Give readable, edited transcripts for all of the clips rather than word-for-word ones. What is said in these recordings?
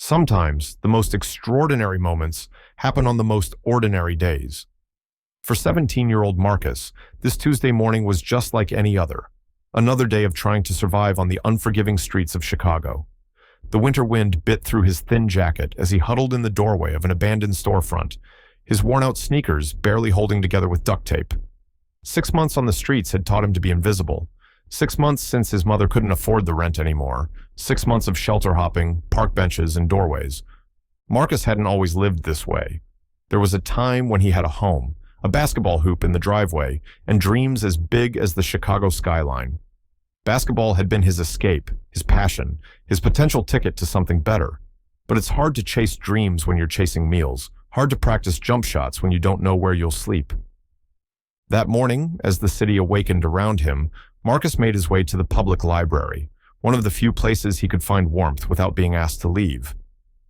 Sometimes the most extraordinary moments happen on the most ordinary days. For 17-year-old Marcus, this Tuesday morning was just like any other. Another day of trying to survive on the unforgiving streets of Chicago. The winter wind bit through his thin jacket as he huddled in the doorway of an abandoned storefront, his worn-out sneakers barely holding together with duct tape. 6 months on the streets had taught him to be invisible. 6 months since his mother couldn't afford the rent anymore. 6 months of shelter hopping, park benches, and doorways. Marcus hadn't always lived this way. There was a time when he had a home, a basketball hoop in the driveway, and dreams as big as the Chicago skyline. Basketball had been his escape, his passion, his potential ticket to something better. But it's hard to chase dreams when you're chasing meals, hard to practice jump shots when you don't know where you'll sleep. That morning, as the city awakened around him, Marcus made his way to the public library, one of the few places he could find warmth without being asked to leave.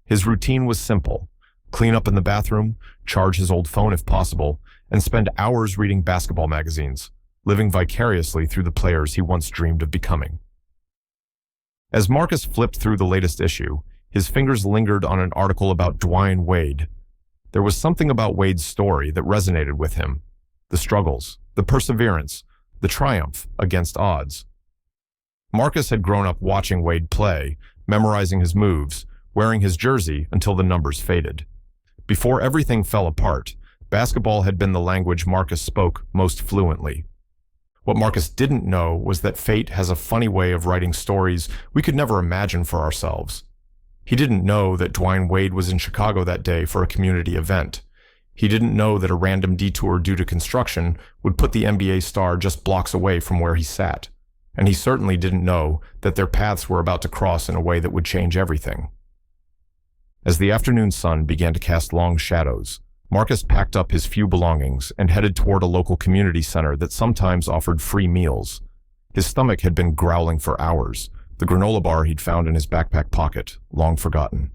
His routine was simple: clean up in the bathroom, charge his old phone if possible, and spend hours reading basketball magazines, living vicariously through the players he once dreamed of becoming. As Marcus flipped through the latest issue, his fingers lingered on an article about Dwyane Wade. There was something about Wade's story that resonated with him. The struggles, the perseverance, the triumph against odds. Marcus had grown up watching Wade play, memorizing his moves, wearing his jersey until the numbers faded. Before everything fell apart, basketball had been the language Marcus spoke most fluently. What Marcus didn't know was that fate has a funny way of writing stories we could never imagine for ourselves. He didn't know that Dwyane Wade was in Chicago that day for a community event. He didn't know that a random detour due to construction would put the NBA star just blocks away from where he sat. And he certainly didn't know that their paths were about to cross in a way that would change everything. As the afternoon sun began to cast long shadows, Marcus packed up his few belongings and headed toward a local community center that sometimes offered free meals. His stomach had been growling for hours, the granola bar he'd found in his backpack pocket, long forgotten.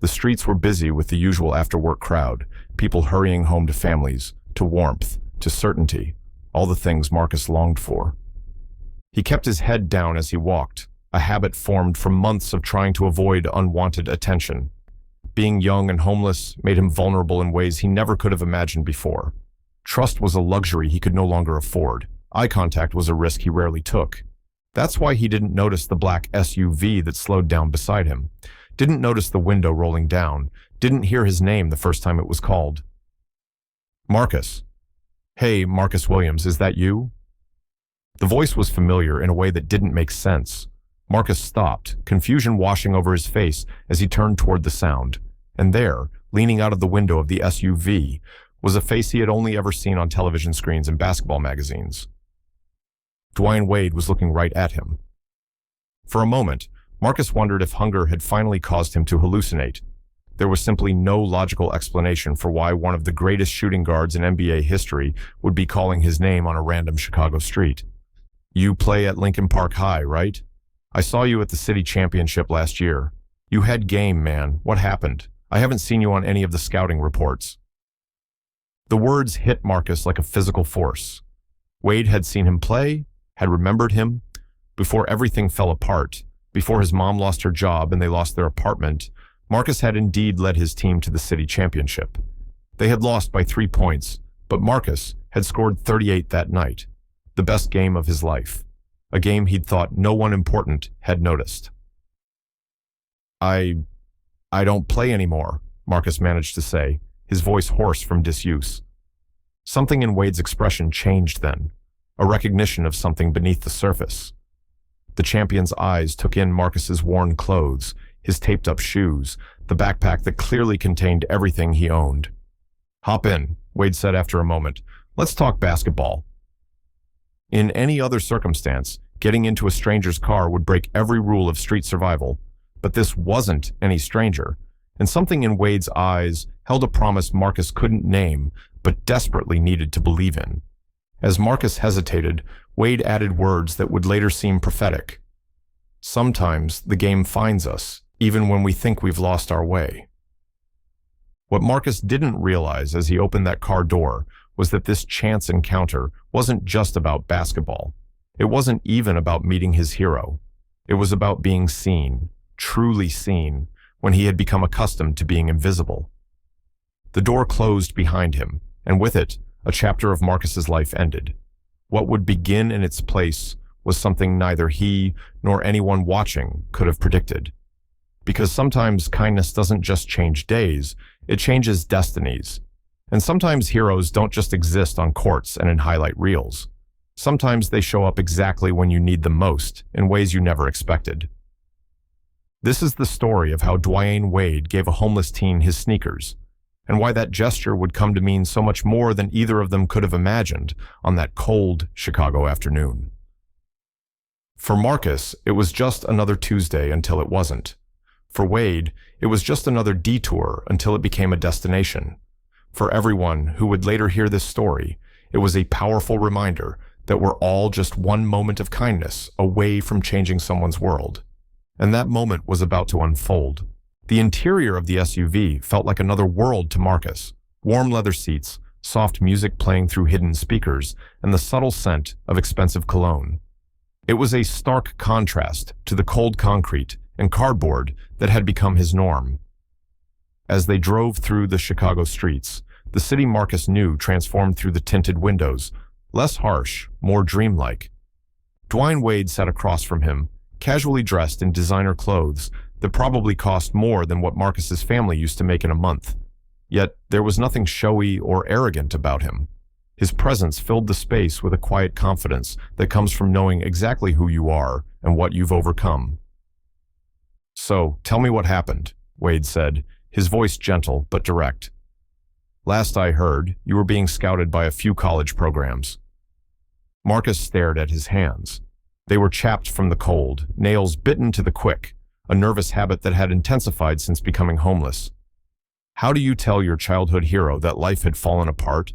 The streets were busy with the usual after-work crowd, people hurrying home to families, to warmth, to certainty, all the things Marcus longed for. He kept his head down as he walked, a habit formed from months of trying to avoid unwanted attention. Being young and homeless made him vulnerable in ways he never could have imagined before. Trust was a luxury he could no longer afford. Eye contact was a risk he rarely took. That's why he didn't notice the black SUV that slowed down beside him, didn't notice the window rolling down, didn't hear his name the first time it was called. Marcus. Hey, Marcus Williams, is that you? The voice was familiar in a way that didn't make sense. Marcus stopped, confusion washing over his face as he turned toward the sound. And there, leaning out of the window of the SUV, was a face he had only ever seen on television screens and basketball magazines. Dwyane Wade was looking right at him. For a moment, Marcus wondered if hunger had finally caused him to hallucinate. There was simply no logical explanation for why one of the greatest shooting guards in NBA history would be calling his name on a random Chicago street. You play at Lincoln Park High, right? I saw you at the city championship last year. You had game, man. What happened? I haven't seen you on any of the scouting reports. The words hit Marcus like a physical force. Wade had seen him play, had remembered him. Before everything fell apart, before his mom lost her job and they lost their apartment, Marcus had indeed led his team to the city championship. They had lost by 3 points, but Marcus had scored 38 that night, the best game of his life, a game he'd thought no one important had noticed. I don't play anymore, Marcus managed to say, his voice hoarse from disuse. Something in Wade's expression changed then, a recognition of something beneath the surface. The champion's eyes took in Marcus's worn clothes, his taped-up shoes, the backpack that clearly contained everything he owned. Hop in, Wade said after a moment. Let's talk basketball. In any other circumstance, getting into a stranger's car would break every rule of street survival, but this wasn't any stranger, and something in Wade's eyes held a promise Marcus couldn't name, but desperately needed to believe in. As Marcus hesitated, Wade added words that would later seem prophetic. Sometimes the game finds us, even when we think we've lost our way. What Marcus didn't realize as he opened that car door was that this chance encounter wasn't just about basketball. It wasn't even about meeting his hero. It was about being seen, truly seen, when he had become accustomed to being invisible. The door closed behind him, and with it, a chapter of Marcus's life ended. What would begin in its place was something neither he nor anyone watching could have predicted. Because sometimes kindness doesn't just change days, it changes destinies. And sometimes heroes don't just exist on courts and in highlight reels. Sometimes they show up exactly when you need them most, in ways you never expected. This is the story of how Dwyane Wade gave a homeless teen his sneakers, and why that gesture would come to mean so much more than either of them could have imagined on that cold Chicago afternoon. For Marcus, it was just another Tuesday until it wasn't. For Wade, it was just another detour until it became a destination. For everyone who would later hear this story, it was a powerful reminder that we're all just one moment of kindness away from changing someone's world. And that moment was about to unfold. The interior of the SUV felt like another world to Marcus. Warm leather seats, soft music playing through hidden speakers, and the subtle scent of expensive cologne. It was a stark contrast to the cold concrete and cardboard that had become his norm. As they drove through the Chicago streets, the city Marcus knew transformed through the tinted windows, less harsh, more dreamlike. Dwyane Wade sat across from him, casually dressed in designer clothes that probably cost more than what Marcus's family used to make in a month. Yet there was nothing showy or arrogant about him. His presence filled the space with a quiet confidence that comes from knowing exactly who you are and what you've overcome. "So, tell me what happened," Wade said, his voice gentle but direct. "Last I heard, you were being scouted by a few college programs." Marcus stared at his hands. They were chapped from the cold, nails bitten to the quick, a nervous habit that had intensified since becoming homeless. How do you tell your childhood hero that life had fallen apart?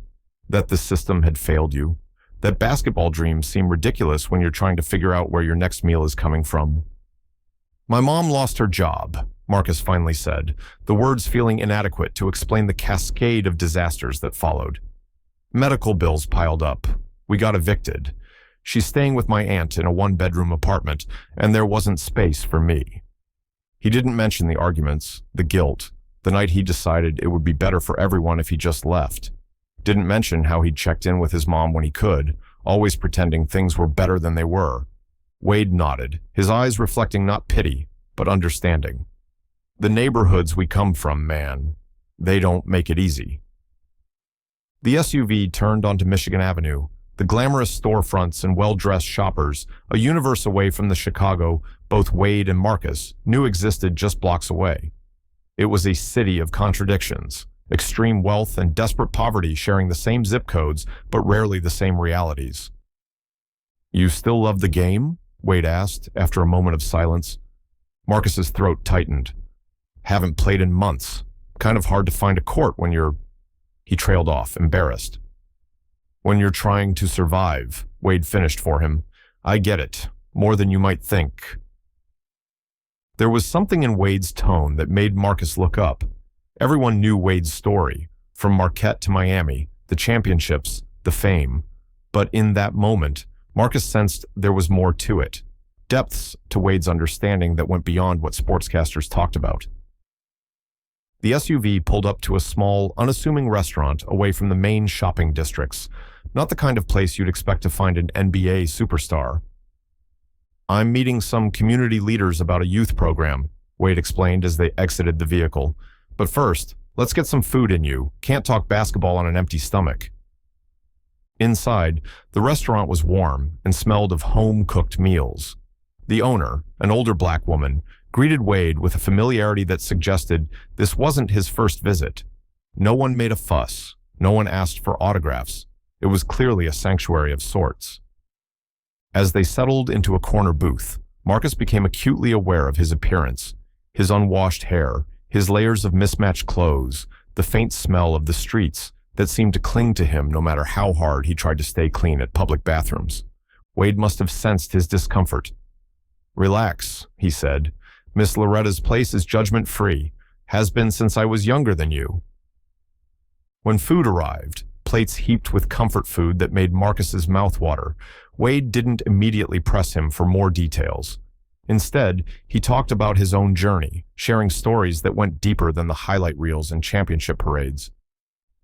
That the system had failed you? That basketball dreams seem ridiculous when you're trying to figure out where your next meal is coming from? "My mom lost her job," Marcus finally said, the words feeling inadequate to explain the cascade of disasters that followed. "Medical bills piled up. We got evicted. She's staying with my aunt in a one-bedroom apartment, and there wasn't space for me." He didn't mention the arguments, the guilt, the night he decided it would be better for everyone if he just left. Didn't mention how he'd checked in with his mom when he could, always pretending things were better than they were. Wade nodded, his eyes reflecting not pity, but understanding. "The neighborhoods we come from, man, they don't make it easy." The SUV turned onto Michigan Avenue, the glamorous storefronts and well-dressed shoppers, a universe away from the Chicago both Wade and Marcus knew existed just blocks away. It was a city of contradictions, extreme wealth and desperate poverty sharing the same zip codes but rarely the same realities. "You still love the game?" Wade asked after a moment of silence. Marcus's throat tightened. "Haven't played in months. Kind of hard to find a court when you're..." He trailed off, embarrassed. "When you're trying to survive," Wade finished for him. "I get it. More than you might think." There was something in Wade's tone that made Marcus look up. Everyone knew Wade's story, from Marquette to Miami, the championships, the fame. But in that moment, Marcus sensed there was more to it, depths to Wade's understanding that went beyond what sportscasters talked about. The SUV pulled up to a small, unassuming restaurant away from the main shopping districts, not the kind of place you'd expect to find an NBA superstar. "I'm meeting some community leaders about a youth program," Wade explained as they exited the vehicle. "But first, let's get some food in you. Can't talk basketball on an empty stomach." Inside, the restaurant was warm and smelled of home-cooked meals. The owner, an older black woman, greeted Wade with a familiarity that suggested this wasn't his first visit. No one made a fuss. No one asked for autographs. It was clearly a sanctuary of sorts. As they settled into a corner booth, Marcus became acutely aware of his appearance, his unwashed hair, his layers of mismatched clothes, the faint smell of the streets that seemed to cling to him no matter how hard he tried to stay clean at public bathrooms. Wade must have sensed his discomfort. "Relax," he said. "Miss Loretta's place is judgment-free. Has been since I was younger than you." When food arrived, plates heaped with comfort food that made Marcus's mouth water, Wade didn't immediately press him for more details. Instead, he talked about his own journey, sharing stories that went deeper than the highlight reels and championship parades.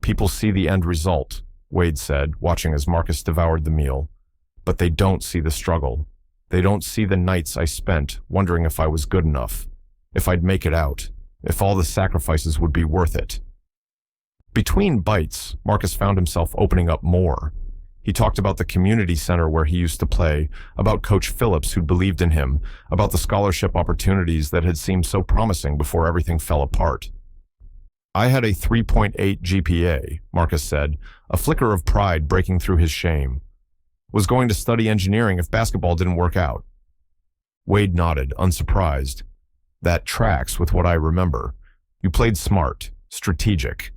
"People see the end result," Wade said, watching as Marcus devoured the meal, "but they don't see the struggle. They don't see the nights I spent wondering if I was good enough, if I'd make it out, if all the sacrifices would be worth it." Between bites, Marcus found himself opening up more. He talked about the community center where he used to play, about Coach Phillips who believed in him, about the scholarship opportunities that had seemed so promising before everything fell apart. "I had a 3.8 GPA, Marcus said, a flicker of pride breaking through his shame. "Was going to study engineering if basketball didn't work out." Wade nodded, unsurprised. "That tracks with what I remember. You played smart, strategic,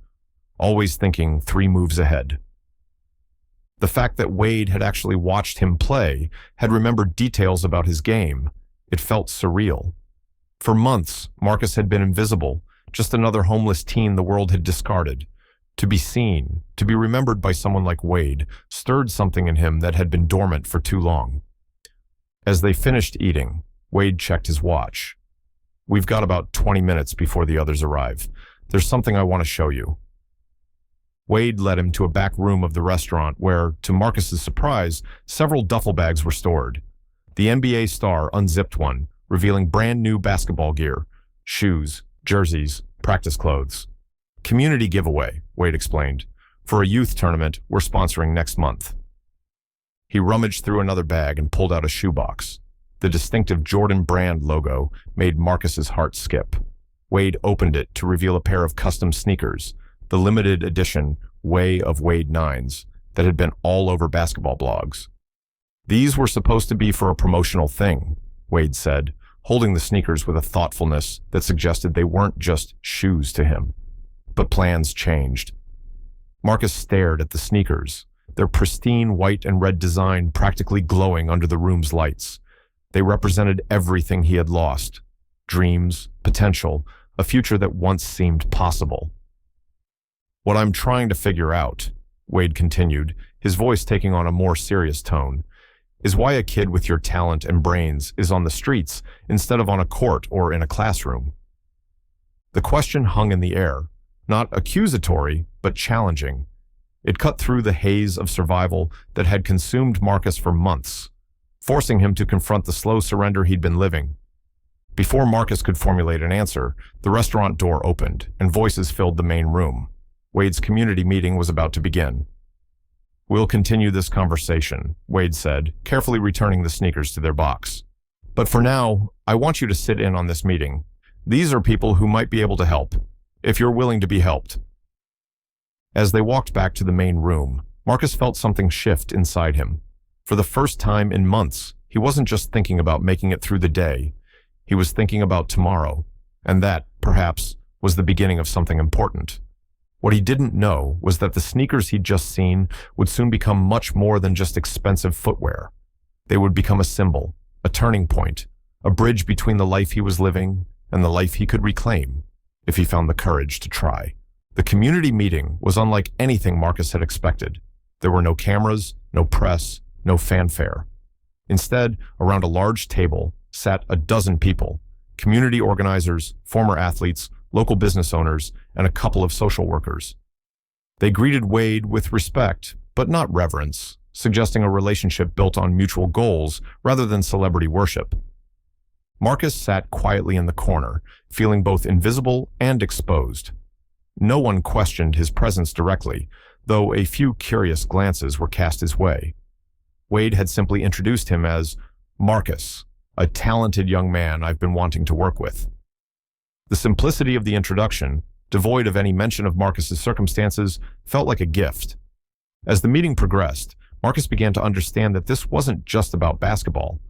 always thinking 3 moves ahead." The fact that Wade had actually watched him play, had remembered details about his game, it felt surreal. For months, Marcus had been invisible, just another homeless teen the world had discarded. To be seen, to be remembered by someone like Wade, stirred something in him that had been dormant for too long. As they finished eating, Wade checked his watch. "We've got about 20 minutes before the others arrive. There's something I want to show you." Wade led him to a back room of the restaurant where, to Marcus's surprise, several duffel bags were stored. The NBA star unzipped one, revealing brand new basketball gear, shoes, jerseys, practice clothes. "Community giveaway," Wade explained. "For a youth tournament we're sponsoring next month." He rummaged through another bag and pulled out a shoebox. The distinctive Jordan brand logo made Marcus's heart skip. Wade opened it to reveal a pair of custom sneakers, the limited edition Way of Wade 9s that had been all over basketball blogs. "These were supposed to be for a promotional thing," Wade said, holding the sneakers with a thoughtfulness that suggested they weren't just shoes to him. But plans changed. Marcus stared at the sneakers, their pristine white and red design practically glowing under the room's lights. They represented everything he had lost: dreams, potential, a future that once seemed possible. "What I'm trying to figure out," Wade continued, his voice taking on a more serious tone, "is why a kid with your talent and brains is on the streets instead of on a court or in a classroom." The question hung in the air, not accusatory, but challenging. It cut through the haze of survival that had consumed Marcus for months, forcing him to confront the slow surrender he'd been living. Before Marcus could formulate an answer, the restaurant door opened and voices filled the main room. Wade's community meeting was about to begin. "We'll continue this conversation," Wade said, carefully returning the sneakers to their box. "But for now, I want you to sit in on this meeting. These are people who might be able to help, if you're willing to be helped." As they walked back to the main room, Marcus felt something shift inside him. For the first time in months, he wasn't just thinking about making it through the day. He was thinking about tomorrow, and that, perhaps, was the beginning of something important. What he didn't know was that the sneakers he'd just seen would soon become much more than just expensive footwear. They would become a symbol, a turning point, a bridge between the life he was living and the life he could reclaim, if he found the courage to try. The community meeting was unlike anything Marcus had expected. There were no cameras, no press, no fanfare. Instead, around a large table sat a dozen people: community organizers, former athletes, local business owners, and a couple of social workers. They greeted Wade with respect, but not reverence, suggesting a relationship built on mutual goals rather than celebrity worship. Marcus sat quietly in the corner, feeling both invisible and exposed. No one questioned his presence directly, though a few curious glances were cast his way. Wade had simply introduced him as Marcus, a talented young man I've been wanting to work with. The simplicity of the introduction, devoid of any mention of Marcus's circumstances, felt like a gift. As the meeting progressed, Marcus began to understand that this wasn't just about basketball.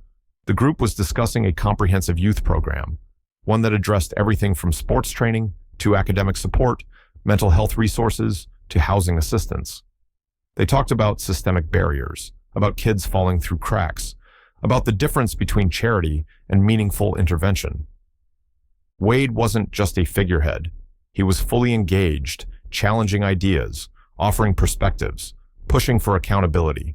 The group was discussing a comprehensive youth program, one that addressed everything from sports training to academic support, mental health resources to housing assistance. They talked about systemic barriers, about kids falling through cracks, about the difference between charity and meaningful intervention. Wade wasn't just a figurehead. He was fully engaged, challenging ideas, offering perspectives, pushing for accountability.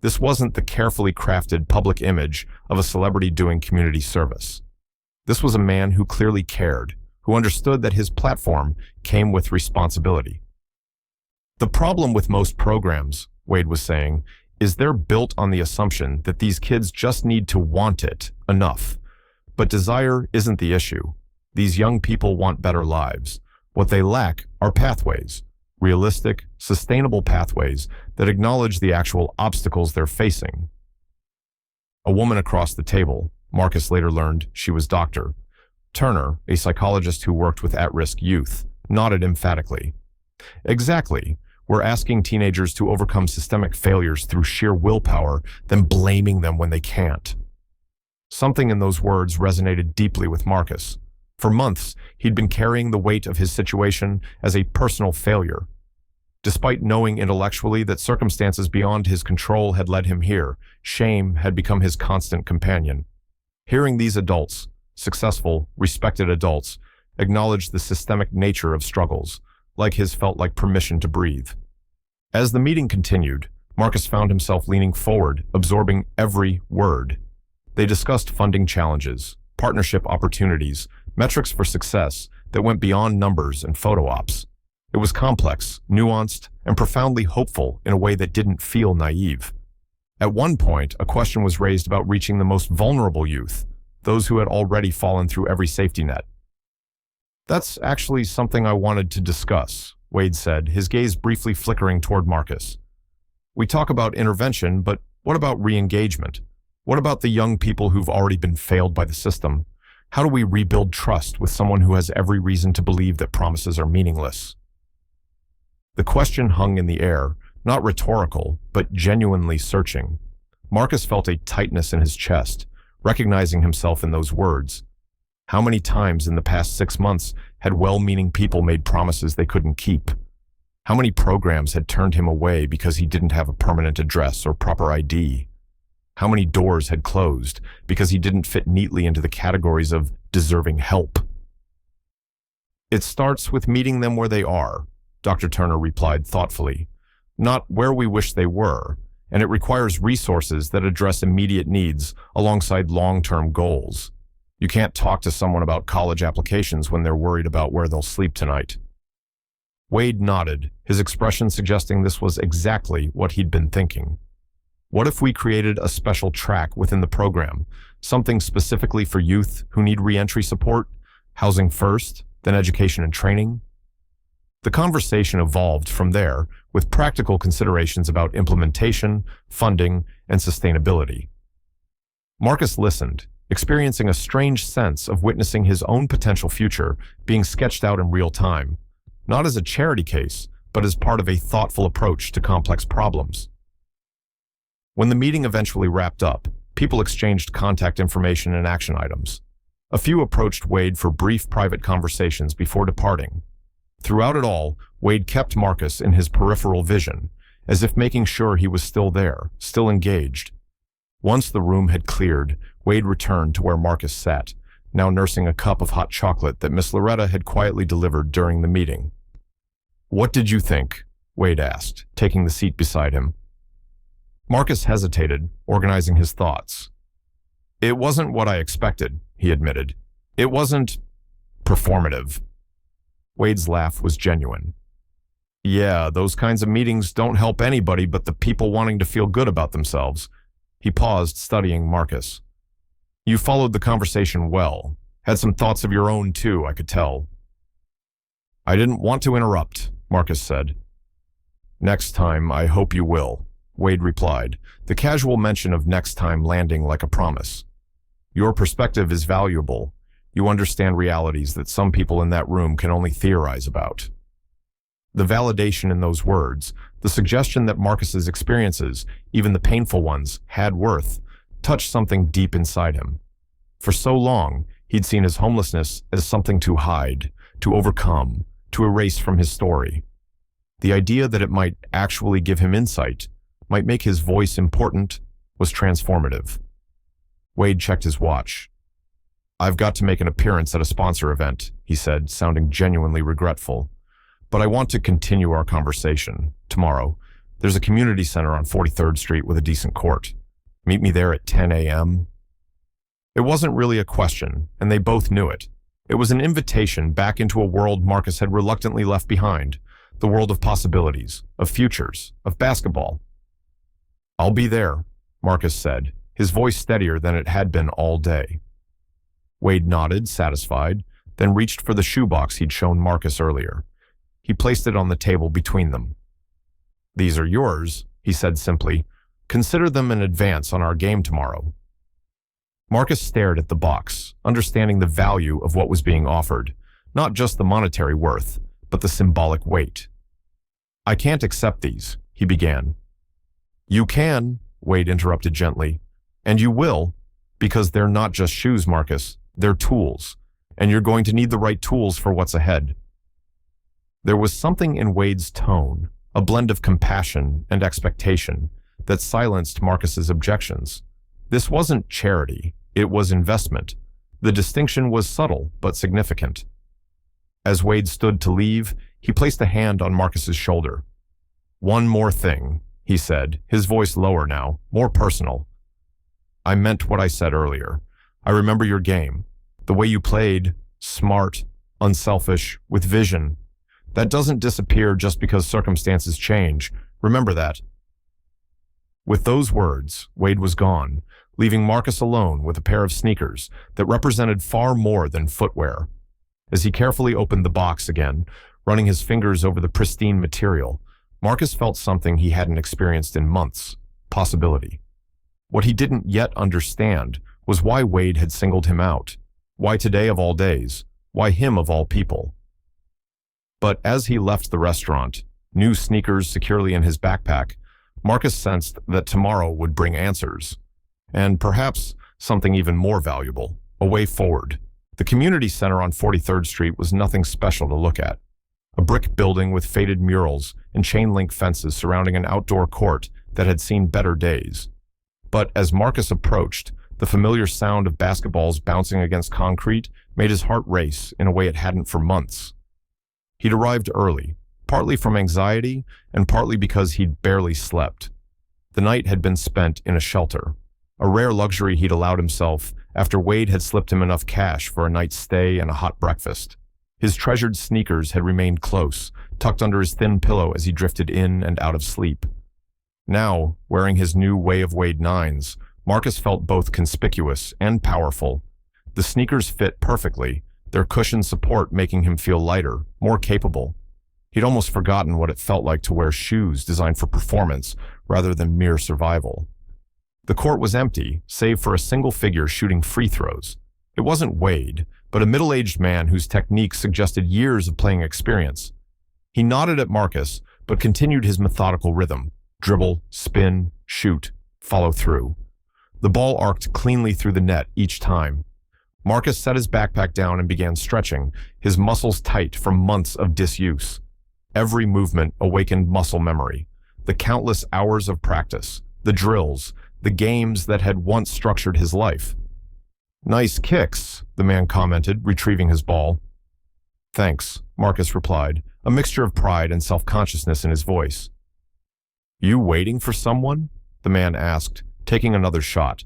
This wasn't the carefully crafted public image of a celebrity doing community service. This was a man who clearly cared, who understood that his platform came with responsibility. The problem with most programs, Wade was saying, is they're built on the assumption that these kids just need to want it enough. But desire isn't the issue. These young people want better lives. What they lack are pathways, realistic, sustainable pathways that acknowledge the actual obstacles they're facing. A woman across the table, Marcus later learned she was Dr. Turner, a psychologist who worked with at-risk youth, nodded emphatically. Exactly. We're asking teenagers to overcome systemic failures through sheer willpower, then blaming them when they can't. Something in those words resonated deeply with Marcus. For months, he'd been carrying the weight of his situation as a personal failure. Despite knowing intellectually that circumstances beyond his control had led him here, shame had become his constant companion. Hearing these adults, successful, respected adults, acknowledge the systemic nature of struggles, like his felt like permission to breathe. As the meeting continued, Marcus found himself leaning forward, absorbing every word. They discussed funding challenges, partnership opportunities, metrics for success that went beyond numbers and photo ops. It was complex, nuanced, and profoundly hopeful in a way that didn't feel naive. At one point, a question was raised about reaching the most vulnerable youth, those who had already fallen through every safety net. That's actually something I wanted to discuss, Wade said, his gaze briefly flickering toward Marcus. We talk about intervention, but what about re-engagement? What about the young people who've already been failed by the system? How do we rebuild trust with someone who has every reason to believe that promises are meaningless? The question hung in the air, not rhetorical, but genuinely searching. Marcus felt a tightness in his chest, recognizing himself in those words. How many times in the past 6 months had well-meaning people made promises they couldn't keep? How many programs had turned him away because he didn't have a permanent address or proper ID? How many doors had closed because he didn't fit neatly into the categories of deserving help? It starts with meeting them where they are, Dr. Turner replied thoughtfully, not where we wish they were, and it requires resources that address immediate needs alongside long-term goals. You can't talk to someone about college applications when they're worried about where they'll sleep tonight. Wade nodded, his expression suggesting this was exactly what he'd been thinking. What if we created a special track within the program, something specifically for youth who need re-entry support, housing first, then education and training? The conversation evolved from there with practical considerations about implementation, funding, and sustainability. Marcus listened, experiencing a strange sense of witnessing his own potential future being sketched out in real time, not as a charity case, but as part of a thoughtful approach to complex problems. When the meeting eventually wrapped up, people exchanged contact information and action items. A few approached Wade for brief private conversations before departing. Throughout it all, Wade kept Marcus in his peripheral vision, as if making sure he was still there, still engaged. Once the room had cleared, Wade returned to where Marcus sat, now nursing a cup of hot chocolate that Miss Loretta had quietly delivered during the meeting. "What did you think?" Wade asked, taking the seat beside him. Marcus hesitated, organizing his thoughts. "It wasn't what I expected," he admitted. "It wasn't performative." Wade's laugh was genuine. "Yeah, those kinds of meetings don't help anybody but the people wanting to feel good about themselves." He paused, studying Marcus. "You followed the conversation well. Had some thoughts of your own, too, I could tell." "I didn't want to interrupt," Marcus said. "Next time, I hope you will," Wade replied, the casual mention of next time landing like a promise. "Your perspective is valuable. You understand realities that some people in that room can only theorize about." The validation in those words, the suggestion that Marcus's experiences, even the painful ones, had worth, touched something deep inside him. For so long, he'd seen his homelessness as something to hide, to overcome, to erase from his story. The idea that it might actually give him insight, might make his voice important, was transformative. Wade checked his watch. "I've got to make an appearance at a sponsor event," he said, sounding genuinely regretful. "But I want to continue our conversation tomorrow. There's a community center on 43rd Street with a decent court. Meet me there at 10 a.m. It wasn't really a question, and they both knew it. It was an invitation back into a world Marcus had reluctantly left behind, the world of possibilities, of futures, of basketball. "I'll be there," Marcus said, his voice steadier than it had been all day. Wade nodded, satisfied, then reached for the shoebox he'd shown Marcus earlier. He placed it on the table between them. "These are yours," he said simply. "Consider them in advance on our game tomorrow." Marcus stared at the box, understanding the value of what was being offered, not just the monetary worth, but the symbolic weight. "I can't accept these," he began. "You can," Wade interrupted gently. "And you will, because they're not just shoes, Marcus. They're tools, and you're going to need the right tools for what's ahead." There was something in Wade's tone, a blend of compassion and expectation, that silenced Marcus's objections. This wasn't charity, it was investment. The distinction was subtle but significant. As Wade stood to leave, he placed a hand on Marcus's shoulder. "One more thing," he said, his voice lower now, more personal. "I meant what I said earlier. I remember your game. The way you played, smart, unselfish, with vision. That doesn't disappear just because circumstances change. Remember that." With those words, Wade was gone, leaving Marcus alone with a pair of sneakers that represented far more than footwear. As he carefully opened the box again, running his fingers over the pristine material, Marcus felt something he hadn't experienced in months: possibility. What he didn't yet understand was why Wade had singled him out. Why today of all days? Why him of all people? But as he left the restaurant, new sneakers securely in his backpack, Marcus sensed that tomorrow would bring answers. And perhaps something even more valuable: a way forward. The community center on 43rd Street was nothing special to look at. A brick building with faded murals and chain-link fences surrounding an outdoor court that had seen better days. But as Marcus approached, the familiar sound of basketballs bouncing against concrete made his heart race in a way it hadn't for months. He'd arrived early, partly from anxiety and partly because he'd barely slept. The night had been spent in a shelter, a rare luxury he'd allowed himself after Wade had slipped him enough cash for a night's stay and a hot breakfast. His treasured sneakers had remained close, tucked under his thin pillow as he drifted in and out of sleep. Now, wearing his new Way of Wade 9s, Marcus felt both conspicuous and powerful. The sneakers fit perfectly, their cushioned support making him feel lighter, more capable. He'd almost forgotten what it felt like to wear shoes designed for performance rather than mere survival. The court was empty, save for a single figure shooting free throws. It wasn't Wade, but a middle-aged man whose technique suggested years of playing experience. He nodded at Marcus, but continued his methodical rhythm: dribble, spin, shoot, follow through. The ball arced cleanly through the net each time. Marcus set his backpack down and began stretching, his muscles tight from months of disuse. Every movement awakened muscle memory, the countless hours of practice, the drills, the games that had once structured his life. "Nice kicks," the man commented, retrieving his ball. "Thanks," Marcus replied, a mixture of pride and self-consciousness in his voice. "You waiting for someone?" the man asked, taking another shot.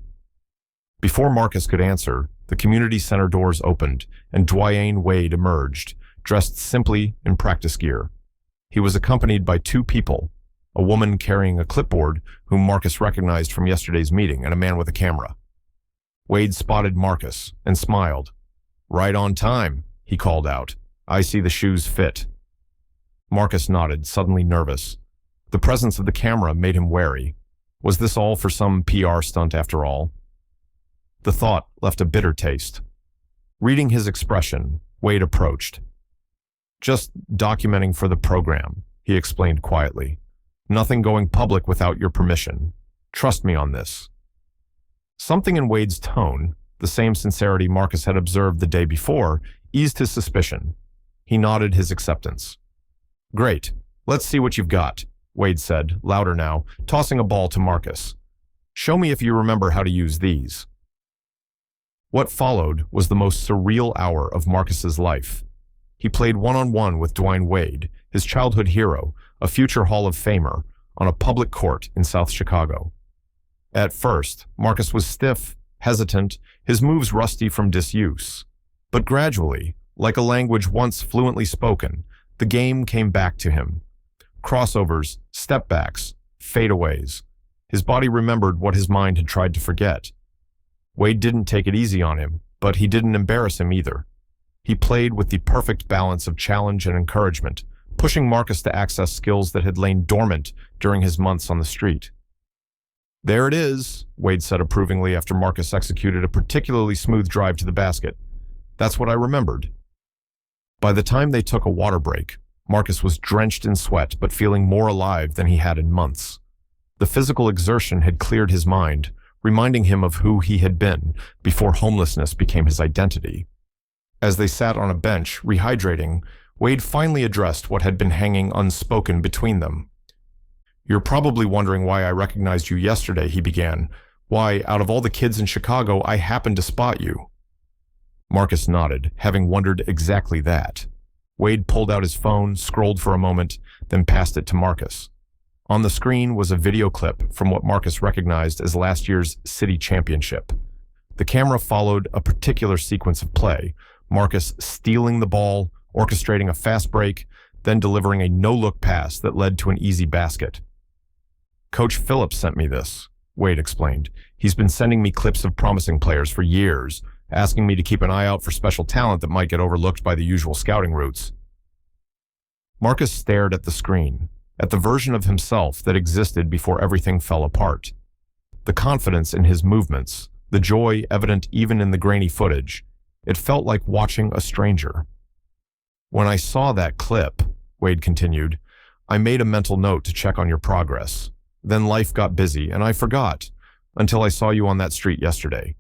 Before Marcus could answer, the community center doors opened, and Dwyane Wade emerged, dressed simply in practice gear. He was accompanied by two people, a woman carrying a clipboard whom Marcus recognized from yesterday's meeting, and a man with a camera. Wade spotted Marcus and smiled. "Right on time," he called out. "I see the shoes fit." Marcus nodded, suddenly nervous. The presence of the camera made him wary. Was this all for some PR stunt after all? The thought left a bitter taste. Reading his expression, Wade approached. "Just documenting for the program," he explained quietly. "Nothing going public without your permission. Trust me on this." Something in Wade's tone, the same sincerity Marcus had observed the day before, eased his suspicion. He nodded his acceptance. "Great. Let's see what you've got," Wade said, louder now, tossing a ball to Marcus. "Show me if you remember how to use these." What followed was the most surreal hour of Marcus's life. He played one-on-one with Dwyane Wade, his childhood hero, a future Hall of Famer, on a public court in South Chicago. At first, Marcus was stiff, hesitant, his moves rusty from disuse. But gradually, like a language once fluently spoken, the game came back to him. Crossovers, step-backs, fadeaways. His body remembered what his mind had tried to forget. Wade didn't take it easy on him, but he didn't embarrass him either. He played with the perfect balance of challenge and encouragement, pushing Marcus to access skills that had lain dormant during his months on the street. "There it is," Wade said approvingly after Marcus executed a particularly smooth drive to the basket. "That's what I remembered." By the time they took a water break, Marcus was drenched in sweat but feeling more alive than he had in months. The physical exertion had cleared his mind, reminding him of who he had been before homelessness became his identity. As they sat on a bench, rehydrating, Wade finally addressed what had been hanging unspoken between them. "You're probably wondering why I recognized you yesterday," he began. "Why, out of all the kids in Chicago, I happened to spot you." Marcus nodded, having wondered exactly that. Wade pulled out his phone, scrolled for a moment, then passed it to Marcus. On the screen was a video clip from what Marcus recognized as last year's city championship. The camera followed a particular sequence of play, Marcus stealing the ball, orchestrating a fast break, then delivering a no-look pass that led to an easy basket. "Coach Phillips sent me this," Wade explained. "He's been sending me clips of promising players for years, asking me to keep an eye out for special talent that might get overlooked by the usual scouting routes." Marcus stared at the screen, at the version of himself that existed before everything fell apart. The confidence in his movements, the joy evident even in the grainy footage, it felt like watching a stranger. "When I saw that clip," Wade continued, "I made a mental note to check on your progress. Then life got busy, and I forgot, until I saw you on that street yesterday.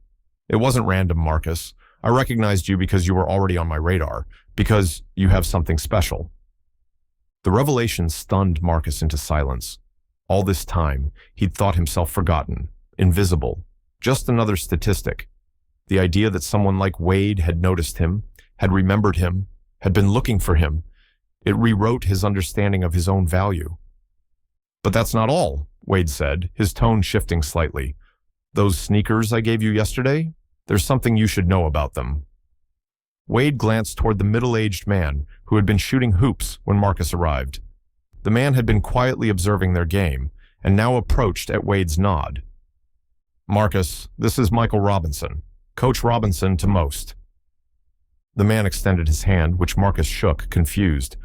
It wasn't random, Marcus. I recognized you because you were already on my radar, because you have something special." The revelation stunned Marcus into silence. All this time, he'd thought himself forgotten, invisible, just another statistic. The idea that someone like Wade had noticed him, had remembered him, had been looking for him, it rewrote his understanding of his own value. "But that's not all," Wade said, his tone shifting slightly. "Those sneakers I gave you yesterday, there's something you should know about them." Wade glanced toward the middle-aged man who had been shooting hoops when Marcus arrived. The man had been quietly observing their game, and now approached at Wade's nod. "Marcus, this is Michael Robinson, Coach Robinson to most." The man extended his hand, which Marcus shook, confused.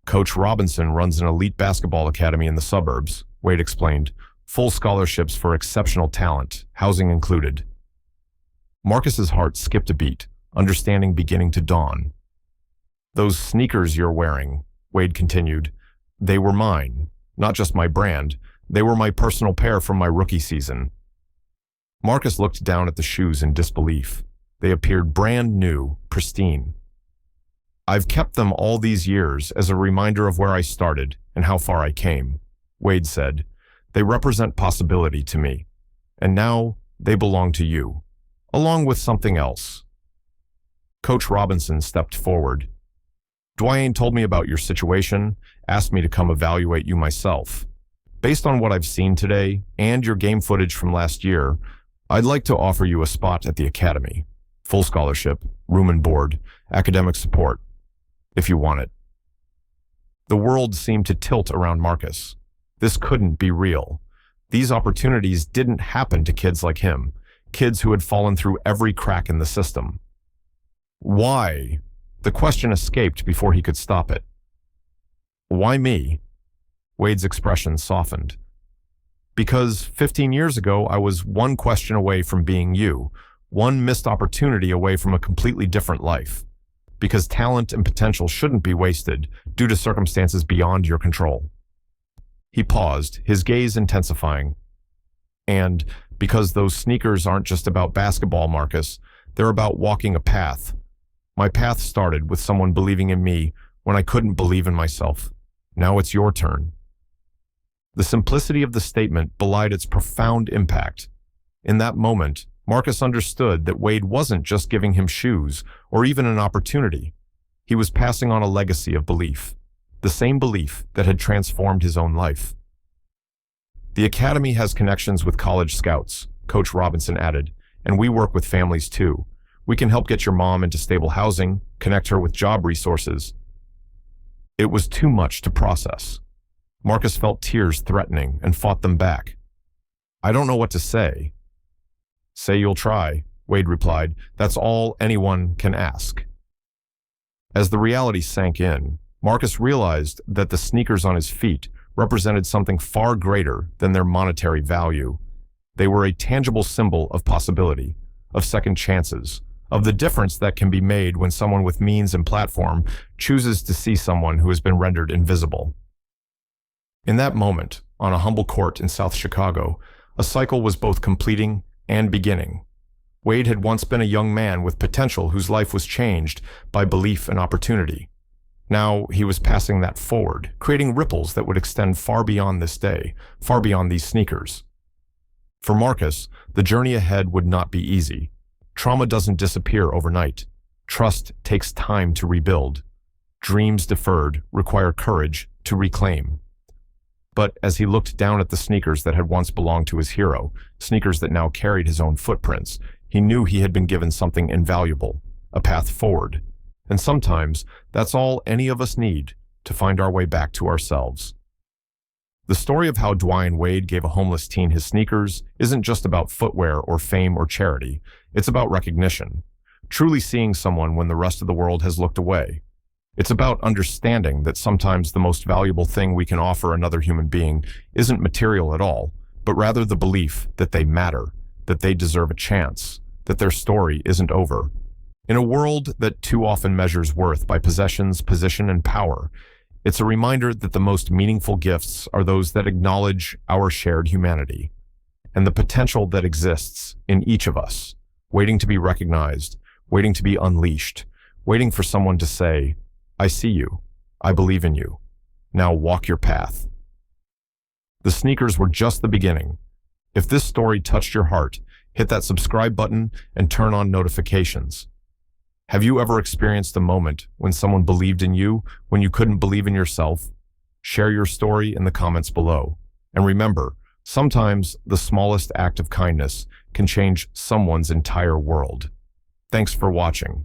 "Coach Robinson runs an elite basketball academy in the suburbs," Wade explained. "Full scholarships for exceptional talent, housing included." Marcus's heart skipped a beat, understanding beginning to dawn. "Those sneakers you're wearing," Wade continued, "they were mine, not just my brand. They were my personal pair from my rookie season." Marcus looked down at the shoes in disbelief. They appeared brand new, pristine. "I've kept them all these years as a reminder of where I started and how far I came," Wade said. "They represent possibility to me. And now they belong to you, along with something else." Coach Robinson stepped forward. "Dwyane told me about your situation, asked me to come evaluate you myself. Based on what I've seen today and your game footage from last year, I'd like to offer you a spot at the academy. Full scholarship, room and board, academic support, if you want it." The world seemed to tilt around Marcus. This couldn't be real. These opportunities didn't happen to kids like him, kids who had fallen through every crack in the system. "Why?" The question escaped before he could stop it. "Why me?" Wade's expression softened. "Because 15 years ago, I was one question away from being you, one missed opportunity away from a completely different life. Because talent and potential shouldn't be wasted due to circumstances beyond your control." He paused, his gaze intensifying. "And because those sneakers aren't just about basketball, Marcus, they're about walking a path. My path started with someone believing in me when I couldn't believe in myself. Now it's your turn." The simplicity of the statement belied its profound impact. In that moment, Marcus understood that Wade wasn't just giving him shoes or even an opportunity. He was passing on a legacy of belief, the same belief that had transformed his own life. The academy has connections with college scouts, Coach Robinson added, and we work with families too. We can help get your mom into stable housing, connect her with job resources. It was too much to process. Marcus felt tears threatening and fought them back. I don't know what to say. Say you'll try, Wade replied. That's all anyone can ask. As the reality sank in, Marcus realized that the sneakers on his feet represented something far greater than their monetary value. They were a tangible symbol of possibility, of second chances, of the difference that can be made when someone with means and platform chooses to see someone who has been rendered invisible. In that moment, on a humble court in South Chicago, a cycle was both completing and beginning. Wade had once been a young man with potential whose life was changed by belief and opportunity. Now he was passing that forward, creating ripples that would extend far beyond this day, far beyond these sneakers. For Marcus, the journey ahead would not be easy. Trauma doesn't disappear overnight. Trust takes time to rebuild. Dreams deferred require courage to reclaim. But as he looked down at the sneakers that had once belonged to his hero, sneakers that now carried his own footprints, he knew he had been given something invaluable, a path forward. And sometimes that's all any of us need to find our way back to ourselves. The story of how Dwyane Wade gave a homeless teen his sneakers isn't just about footwear or fame or charity. It's about recognition, truly seeing someone when the rest of the world has looked away. It's about understanding that sometimes the most valuable thing we can offer another human being isn't material at all, but rather the belief that they matter, that they deserve a chance, that their story isn't over. In a world that too often measures worth by possessions, position, and power, it's a reminder that the most meaningful gifts are those that acknowledge our shared humanity and the potential that exists in each of us, waiting to be recognized, waiting to be unleashed, waiting for someone to say, I see you, I believe in you, now walk your path. The sneakers were just the beginning. If this story touched your heart, hit that subscribe button and turn on notifications. Have you ever experienced a moment when someone believed in you when you couldn't believe in yourself? Share your story in the comments below. And remember, sometimes the smallest act of kindness can change someone's entire world. Thanks for watching.